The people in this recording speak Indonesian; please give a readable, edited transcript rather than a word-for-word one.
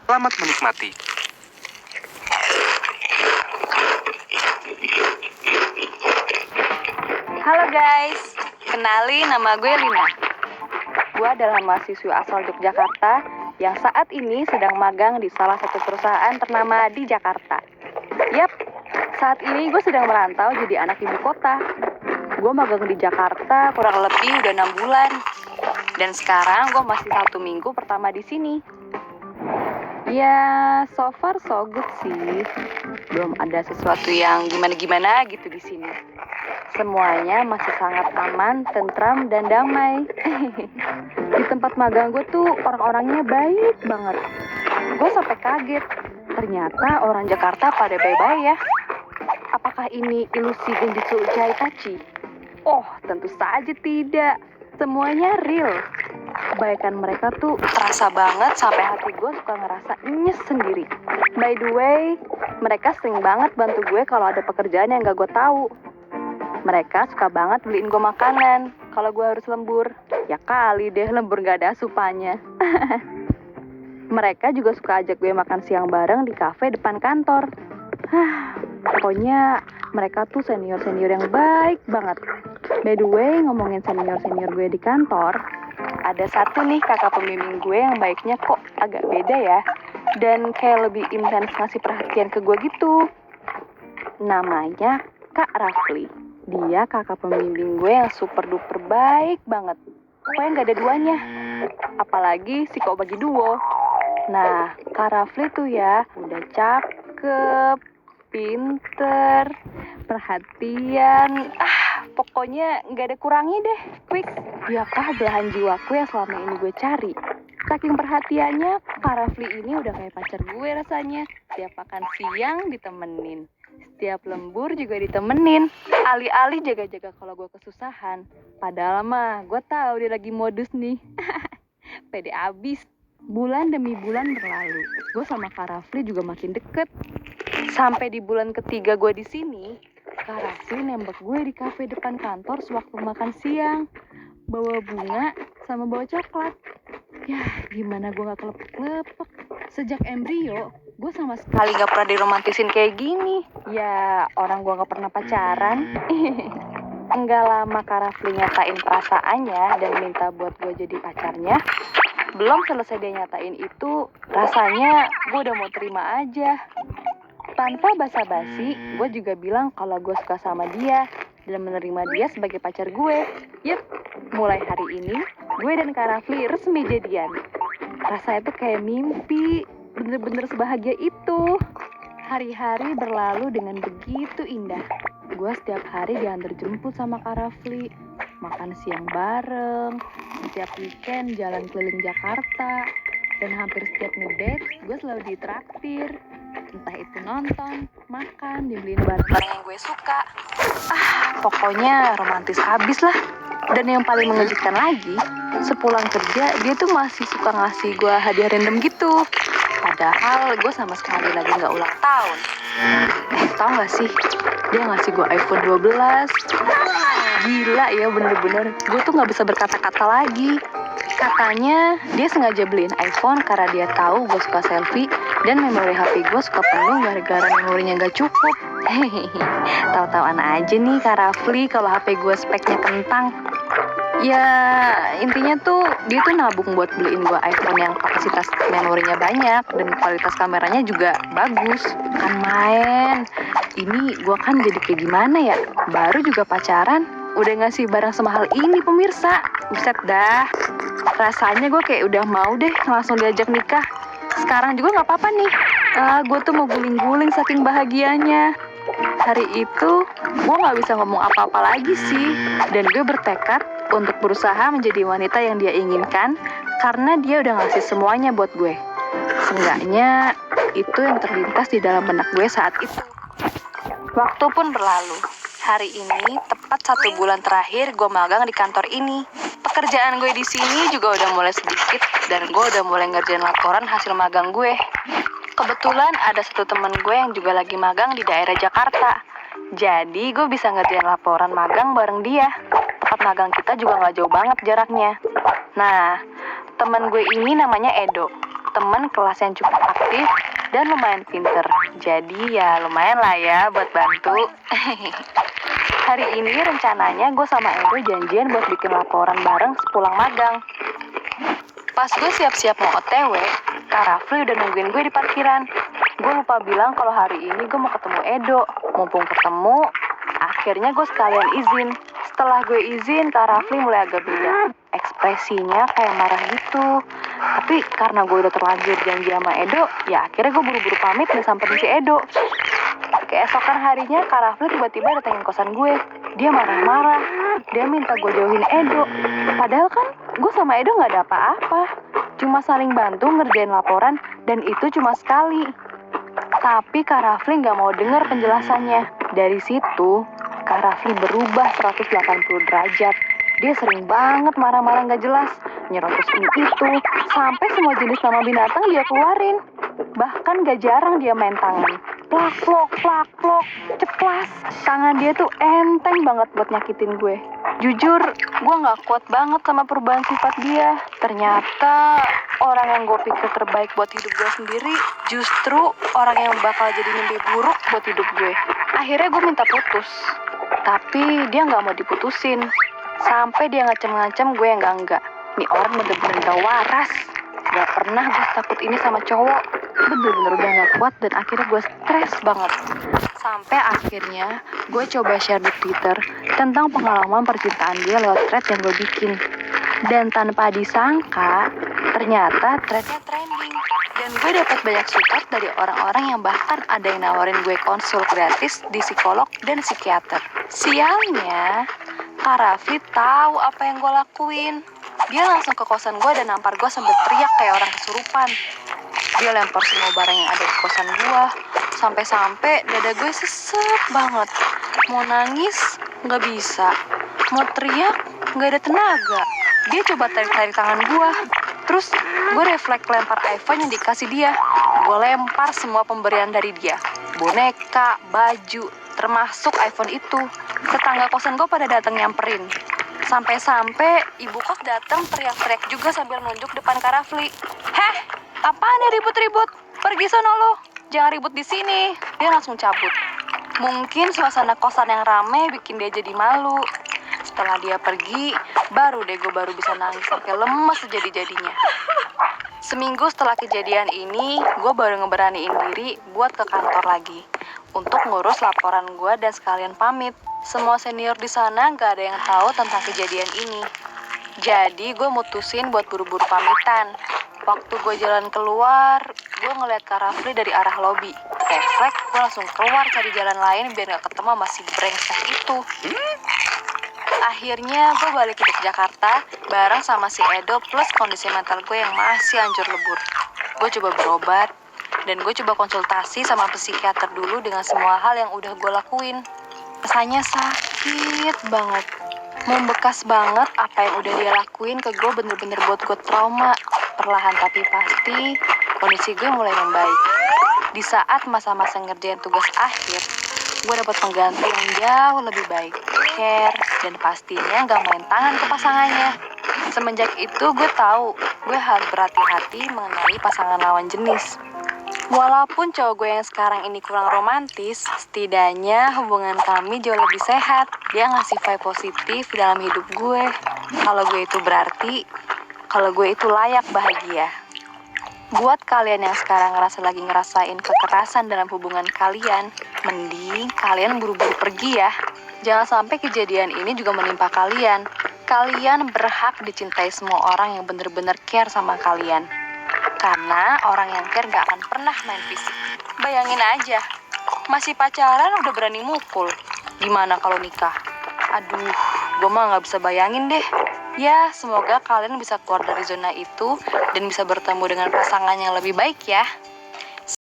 Selamat menikmati. Halo guys, kenali nama gue Lina. Gue adalah mahasiswi asal Yogyakarta yang saat ini sedang magang di salah satu perusahaan ternama di Jakarta. Yap, saat ini gue sedang merantau jadi anak ibu kota. Gue magang di Jakarta kurang lebih udah 6 bulan. Dan sekarang gue masih 1 minggu pertama di sini. Ya, so far so good sih. Belum ada sesuatu yang gimana-gimana gitu di sini. Semuanya masih sangat aman, tentram, dan damai. Di tempat magang gue tuh orang-orangnya baik banget. Gue sampai kaget. Ternyata orang Jakarta pada baik-baik ya. Apakah ini ilusi Genjutsu Uchiha Itachi? Oh, tentu saja tidak. Semuanya real. Kebaikan mereka tuh terasa banget sampai hati gue suka ngerasa nyes sendiri. By the way, mereka sering banget bantu gue kalau ada pekerjaan yang gak gue tahu. Mereka suka banget beliin gue makanan kalau gue harus lembur. Ya kali deh lembur gak ada asupannya. Mereka juga suka ajak gue makan siang bareng di kafe depan kantor. Pokoknya mereka tuh senior-senior yang baik banget. By the way, ngomongin senior-senior gue di kantor, ada satu nih kakak pembimbing gue yang baiknya kok agak beda ya. Dan kayak lebih intens ngasih perhatian ke gue gitu. Namanya Kak Rafli. Dia kakak pembimbing gue yang super duper baik banget. Pokoknya gak ada duanya. Apalagi si kok bagi duo. Nah, Kak Rafli tuh ya udah cakep, pinter, perhatian. Pokoknya gak ada kurangnya deh. Quick, diakah belahan jiwaku yang selama ini gue cari. Saking perhatiannya, Kak Rafli ini udah kayak pacar gue rasanya. Setiap makan siang ditemenin. Setiap lembur juga ditemenin. Alih-alih jaga-jaga kalau gue kesusahan. Padahal mah gue tahu dia lagi modus nih. Pede abis. Bulan demi bulan berlalu. Gue sama Kak Rafli juga makin deket. Sampai di bulan ketiga gue di sini, Kak Rafli nembak gue di kafe depan kantor sewaktu makan siang. Bawa bunga sama bawa coklat. Ya, gimana gue gak kelepek-kelepek. Sejak embrio, gue sama sekali gak pernah diromantisin kayak gini. Ya, orang gue gak pernah pacaran. Enggak lama Kak Rafli nyatain perasaannya dan minta buat gue jadi pacarnya. Belum selesai dia nyatain itu, rasanya gue udah mau terima aja. Tanpa basa-basi, gue juga bilang kalau gue suka sama dia dan menerima dia sebagai pacar gue. Yep, mulai hari ini, gue dan Kak Rafli resmi jadian. Rasanya tuh kayak mimpi, bener-bener sebahagia itu. Hari-hari berlalu dengan begitu indah. Gue setiap hari diantar jemput sama Kak Rafli. Makan siang bareng, setiap weekend jalan keliling Jakarta. Dan hampir setiap ngedate, gue selalu ditraktir. Entah itu nonton, makan, dibeliin barang-barang yang gue suka. Pokoknya romantis abis lah. Dan yang paling mengejutkan lagi, sepulang kerja dia tuh masih suka ngasih gue hadiah random gitu. Padahal gue sama sekali lagi gak ulang tahun. Tau gak sih, dia ngasih gue iPhone 12. Gila ya, bener-bener gue tuh gak bisa berkata-kata lagi. Katanya dia sengaja beliin iPhone karena dia tahu gue suka selfie dan memori HP gue suka penuh gara-gara memorinya gak cukup. Tahu-tahu anak aja nih Kak Rafli kalau HP gue speknya kentang. Ya intinya tuh dia tuh nabung buat beliin gue iPhone yang kapasitas memorinya banyak dan kualitas kameranya juga bagus. Kan main. Ini gue kan jadi kayak gimana ya? Baru juga pacaran udah ngasih barang semahal ini pemirsa. Buset dah. Rasanya gue kayak udah mau deh langsung diajak nikah. Sekarang juga gak apa-apa nih. Gue tuh mau guling-guling saking bahagianya. Hari itu gue gak bisa ngomong apa-apa lagi sih. Dan gue bertekad untuk berusaha menjadi wanita yang dia inginkan. Karena dia udah ngasih semuanya buat gue. Seenggaknya itu yang terlintas di dalam benak gue saat itu. Waktu pun berlalu. Hari ini tepat 1 bulan terakhir gue magang di kantor ini. Pekerjaan gue di sini juga udah mulai sedikit dan gue udah mulai ngerjain laporan hasil magang gue. Kebetulan ada satu temen gue yang juga lagi magang di daerah Jakarta. Jadi gue bisa ngerjain laporan magang bareng dia. Tempat magang kita juga gak jauh banget jaraknya. Nah, temen gue ini namanya Edo. teman kelas yang cukup aktif dan lumayan pinter. Jadi ya lumayan lah ya buat bantu. Hari ini rencananya gue sama Edo janjian buat bikin laporan bareng sepulang magang. Pas gue siap-siap mau OTW, Kak Rafli udah nungguin gue di parkiran. Gue lupa bilang kalau hari ini gue mau ketemu Edo. Mumpung ketemu, akhirnya gue sekalian izin. Setelah gue izin, Kak Rafli mulai agak beda. Ekspresinya kayak marah gitu. Tapi karena gue udah terlanjur janji sama Edo, ya akhirnya gue buru-buru pamit dan samperin si Edo. Keesokan harinya, Kak Rafli tiba-tiba datengin kosan gue. Dia marah-marah. Dia minta gue jauhin Edo. Padahal kan gue sama Edo gak ada apa-apa. Cuma saling bantu ngerjain laporan, dan itu cuma sekali. Tapi Kak Rafli gak mau dengar penjelasannya. Dari situ, Kak Rafli berubah 180 derajat. Dia sering banget marah-marah gak jelas. Nyerocos ini itu, sampai semua jenis nama binatang dia keluarin. Bahkan gak jarang dia main tangan. Plak, plok, ceplas. Tangan dia tuh enteng banget buat nyakitin gue. Jujur, gue gak kuat banget sama perubahan sifat dia. Ternyata orang yang gue pikir terbaik buat hidup gue sendiri justru orang yang bakal jadi mimpi buruk buat hidup gue. Akhirnya gue minta putus. Tapi dia gak mau diputusin. Sampai dia ngacem-ngacem gue yang enggak. Nih orang bener-bener gak waras. Gak pernah gue takut ini sama cowok. Bener-bener udah gak kuat dan akhirnya gue stres banget. Sampai akhirnya gue coba share di Twitter tentang pengalaman percintaan dia lewat thread yang gue bikin. Dan tanpa disangka, ternyata threadnya trending. Dan gue dapat banyak support dari orang-orang yang bahkan ada yang nawarin gue konsul gratis di psikolog dan psikiater. Sialnya, Kak Rafli tahu apa yang gue lakuin. Dia langsung ke kosan gue dan nampar gue sambil teriak kayak orang kesurupan. Dia lempar semua barang yang ada di kosan gue. Sampai-sampai dada gue sesek banget. Mau nangis, gak bisa. Mau teriak, gak ada tenaga. Dia coba tarik-tarik tangan gue. Terus gue refleks lempar iPhone yang dikasih dia. Gue lempar semua pemberian dari dia. Boneka, baju, termasuk iPhone itu. Tetangga kosan gue pada datang nyamperin. Sampai-sampai ibu kos datang teriak-teriak juga sambil nunjuk depan Kak Rafli. Heh, apaan ya ribut-ribut? Pergi sono lo, jangan ribut di sini. Dia langsung cabut. Mungkin suasana kosan yang rame bikin dia jadi malu. Setelah dia pergi, baru deh gue baru bisa nangis sampai lemes jadi-jadinya. Seminggu setelah kejadian ini, gue baru ngeberaniin diri buat ke kantor lagi. Untuk ngurus laporan gue dan sekalian pamit. Semua senior di sana gak ada yang tahu tentang kejadian ini. Jadi gue mutusin buat buru-buru pamitan. Waktu gue jalan keluar, gue ngeliat Kak Rafli dari arah lobi. Refleks, gue langsung keluar cari jalan lain biar gak ketemu sama si brengsek itu. Akhirnya gue balik ke Jakarta bareng sama si Edo plus kondisi mental gue yang masih hancur lebur. Gue coba berobat dan gue coba konsultasi sama psikiater dulu dengan semua hal yang udah gue lakuin. Rasanya sakit banget. Membekas banget apa yang udah dia lakuin ke gue bener-bener buat gue trauma. Perlahan tapi pasti kondisi gue mulai membaik. Di saat masa-masa ngerjain tugas akhir, gue dapat pengganti yang jauh lebih baik, care, dan pastinya gak main tangan ke pasangannya. Semenjak itu gue tahu gue harus berhati-hati mengenai pasangan lawan jenis. Walaupun cowok gue yang sekarang ini kurang romantis, setidaknya hubungan kami jauh lebih sehat. Dia ngasih vibe positif dalam hidup gue. Kalau gue itu berarti, kalau gue itu layak bahagia. Buat kalian yang sekarang lagi ngerasain kekerasan dalam hubungan kalian, mending kalian buru-buru pergi ya. Jangan sampai kejadian ini juga menimpa kalian. Kalian berhak dicintai semua orang yang bener-bener care sama kalian. Karena orang yang care gak akan pernah main fisik. Bayangin aja, masih pacaran udah berani mukul. Gimana kalau nikah? Aduh, gue mah gak bisa bayangin deh. Ya, semoga kalian bisa keluar dari zona itu dan bisa bertemu dengan pasangan yang lebih baik ya.